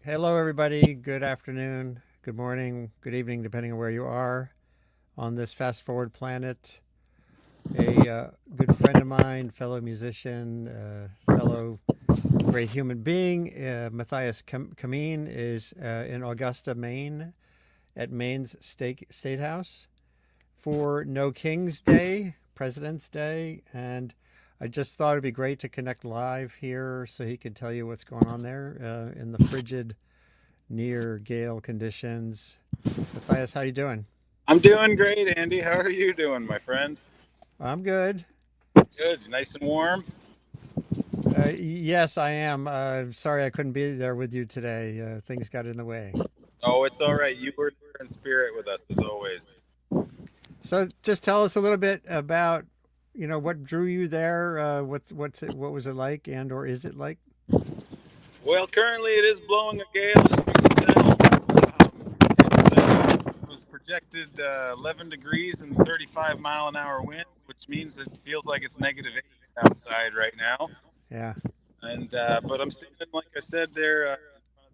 Hello, everybody. Good afternoon, good morning, good evening, depending on where you are on this fast forward planet. A good friend of mine, fellow musician, fellow great human being, Matthias Kameen, is in Augusta, Maine, at Maine's State House for No King's Day, President's Day, and I just thought it'd be great to connect live here so he could tell you what's going on there in the frigid near gale conditions. Matthias, how you doing? I'm doing great, Andy. How are you doing, my friend? I'm good. Good, nice and warm. Yes, I am. Sorry I couldn't be there with you today. Things got in the way. Oh, it's all right. You were there in spirit with us as always. So just tell us a little bit about, what drew you there. What was it like, and or is it like? Well, currently it is blowing a gale, as you can tell. It was projected 11 degrees and 35-mile-an-hour winds, which means it feels like it's -8 outside right now. Yeah, And but I'm standing, like I said, there in front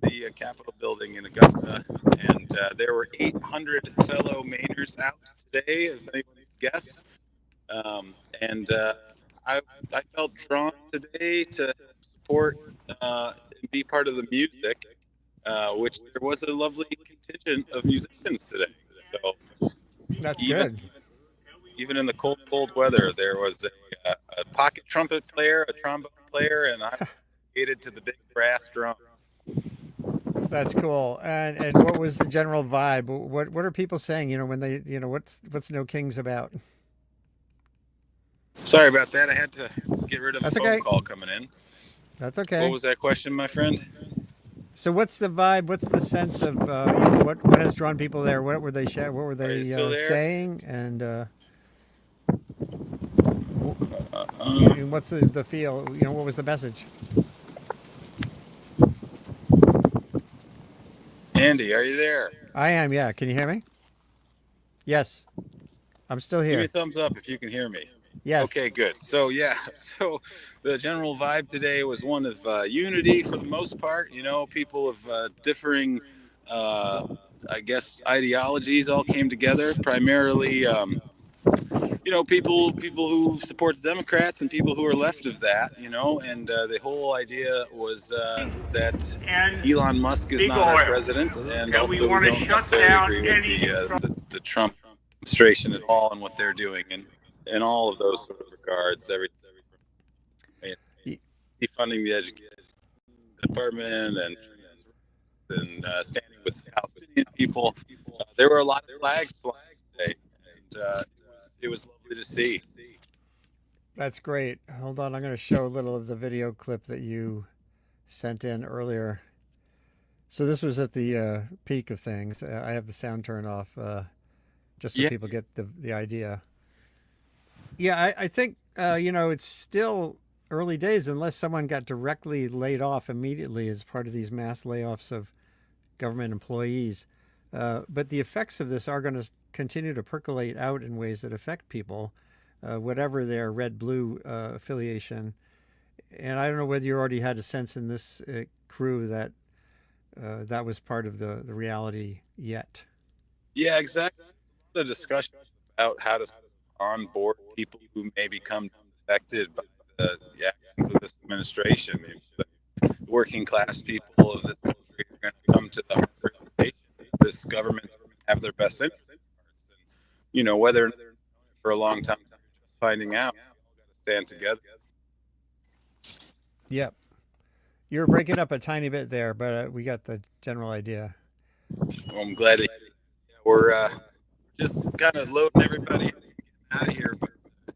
of the Capitol building in Augusta, and there were 800 fellow Mainers out today, as anyone's guess. And I, I felt drawn today to support and be part of the music, which there was a lovely contingent of musicians today. So that's even good. even in the cold weather, there was a pocket trumpet player, a trombone player, and I aided to the big brass drum. That's cool. And what was the general vibe? What are people saying? When they what's No Kings about? Sorry about that. I had to get rid of a That's phone okay. call coming in. That's What okay. was that question, my friend? So what's the vibe? What's the sense of what has drawn people there? What were they what were Are you they still there? saying? And w- Uh, what's the feel? What was the message? Andy, are you there? I am. Yeah. Can you hear me? Yes, I'm still Give me a here. thumbs up if you can hear me. Yes. Okay, good. So yeah, so the general vibe today was one of unity for the most part. People of differing, uh, I guess, ideologies all came together. Primarily, people who support the Democrats and people who are left of that. And the whole idea was that and Elon Musk is big not our oil. president, and And we also we want to don't shut necessarily down agree with any the Trump administration at all and what they're doing, and in all of those sort of regards, everything from defunding the education department and standing with Palestinian people. There were a lot of flags flying today, and it was lovely to see. That's great. Hold on. I'm going to show a little of the video clip that you sent in earlier. So this was at the peak of things. I have the sound turned off just so Yeah, people get the idea. Yeah, I think it's still early days unless someone got directly laid off immediately as part of these mass layoffs of government employees. But the effects of this are going to continue to percolate out in ways that affect people, whatever their red blue affiliation. And I don't know whether you already had a sense in this crew that that was part of the reality yet. yeah, exactly. The discussion about how to onboard people who may become affected by the actions of this administration. The working class people of this country are going to come to the realization that this government doesn't have their best interests. And, whether or not for a long time, we're just finding out. We all got to stand together. Yep. You were breaking up a tiny bit there, but we got the general idea. Well, I'm glad that we're just kind of loading everybody and getting out of here. But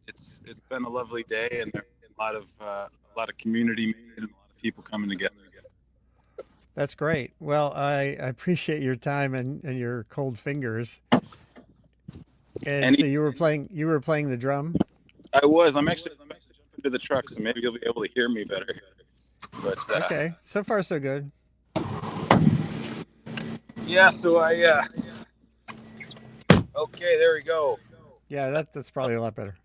it's been a lovely day, and there's a lot of community made and a lot of people coming together. That's great. Well, I appreciate your time and your cold fingers. And And so you were playing the drum. I was. I'm actually about to jump into the truck, so maybe you'll be able to hear me better. But Okay, so far so good. yeah, so okay, there we go. Yeah, that's probably a lot better.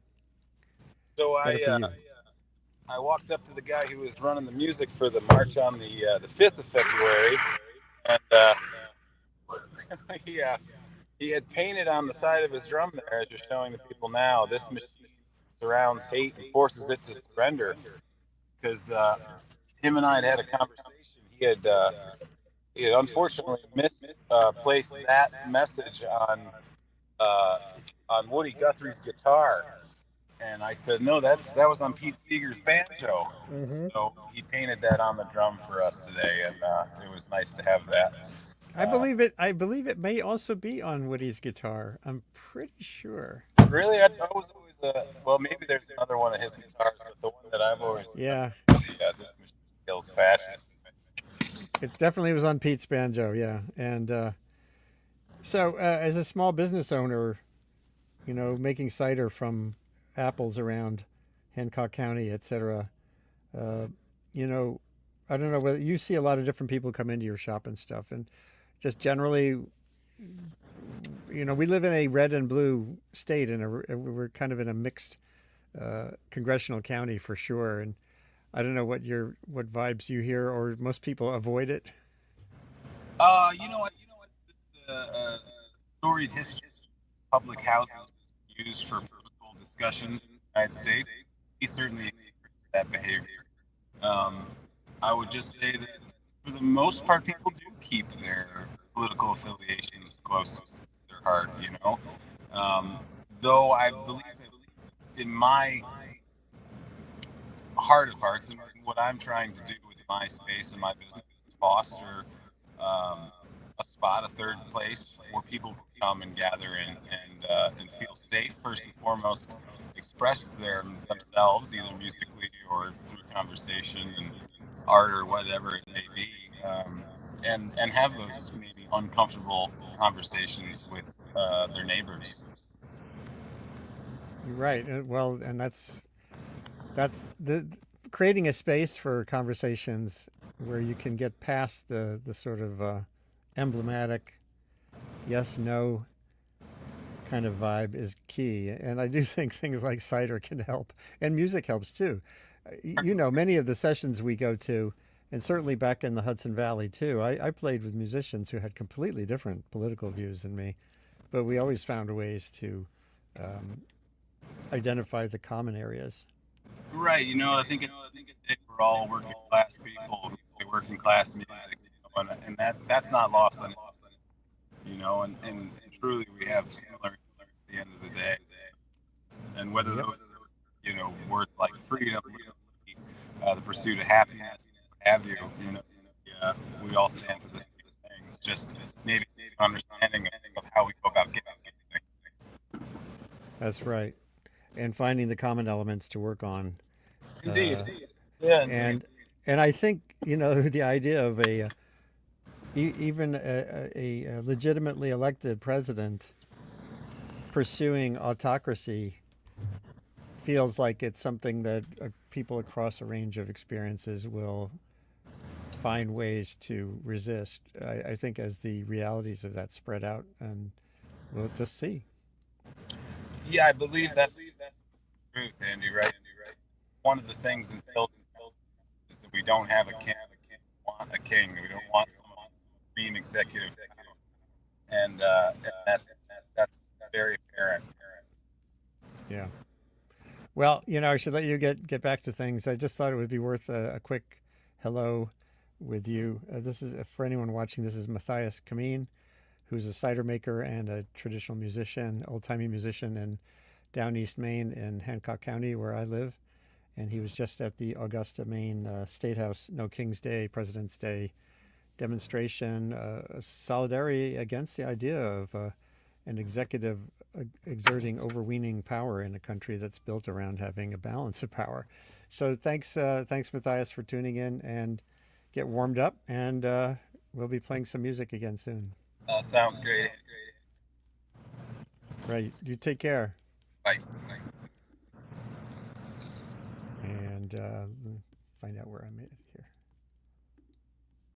So Better for you. I walked up to the guy who was running the music for the march on the 5th of February, And he, he had painted on the side of his drum there, as you're showing the people now, this machine surrounds hate and forces it to surrender. Because him and I had a conversation. He had unfortunately misplaced that message uh, on Woody Guthrie's guitar. And I said, no, that was on Pete Seeger's banjo. Hmm. So he painted that on the drum for us today, and it was nice to have that. I believe it. I believe it may also be on Woody's guitar. I'm pretty sure. Really, I was always well, maybe there's another one of his guitars, but the one that I've always Yeah, remembered is This Machine Kills Fascists. it definitely was on Pete's banjo. Yeah, and so as a small business owner, making cider from apples around Hancock County, etc. Uh, you know, I don't know whether you see a lot of different people come into your shop and stuff, and just generally, we live in a red and blue state, and we're kind of in a mixed congressional county for sure. And I don't know what vibes you hear, or most people avoid it. You know what, the storied history of public houses used for political discussions in the United States, he certainly encouraged that behavior. Um, I would just say that for the most part, people do keep their political affiliations close to their heart, Um, though I believe that in my heart of hearts, and what I'm trying to do with my space and my business is foster um, a spot, a third place where people can come and gather and feel safe first and foremost, express themselves either musically or through conversation and art or whatever it may be, and have those maybe uncomfortable conversations with their neighbors. You're right. Well, and that's the creating a space for conversations where you can get past the sort of emblematic yes no kind of vibe is key. And I do think things like cider can help, and music helps too. Many of the sessions we go to, and certainly back in the Hudson Valley too, I played with musicians who had completely different political views than me, but we always found ways to um, identify the common areas. Right. At the end of the day, we're all working class people who play working class music, and that's not lost on and truly we have similar at the end of the day. And whether Yep, those words like freedom, the pursuit of happiness, what have you, we all stand for the same thing. It's just maybe understanding of how we go about getting it. that's right. And finding the common elements to work on. Indeed. Uh, Yeah, indeed. and and I think the idea of even a legitimately elected president pursuing autocracy feels like it's something that people across a range of experiences will find ways to resist. I think as the realities of that spread out, and we'll just see. Yeah, I believe that's the truth, Andy. Right. One of the things instilled is that we don't have a king. We want a king. We don't want someone supreme executive, and that's very apparent. Yeah. Well, I should let you get back to things. I just thought it would be worth a quick hello with you. This is for anyone watching. This is Matthias Kameen, who's a cider maker and a traditional musician, old timey musician in down East Maine in Hancock County, where I live. And he was just at the Augusta, Maine State House No King's Day, President's Day demonstration, solidarity against the idea of an executive exerting overweening power in a country that's built around having a balance of power. So thanks Matthias for tuning in, and get warmed up, and we'll be playing some music again soon. Sounds great. Right, you take care, Bye. and find out where I'm at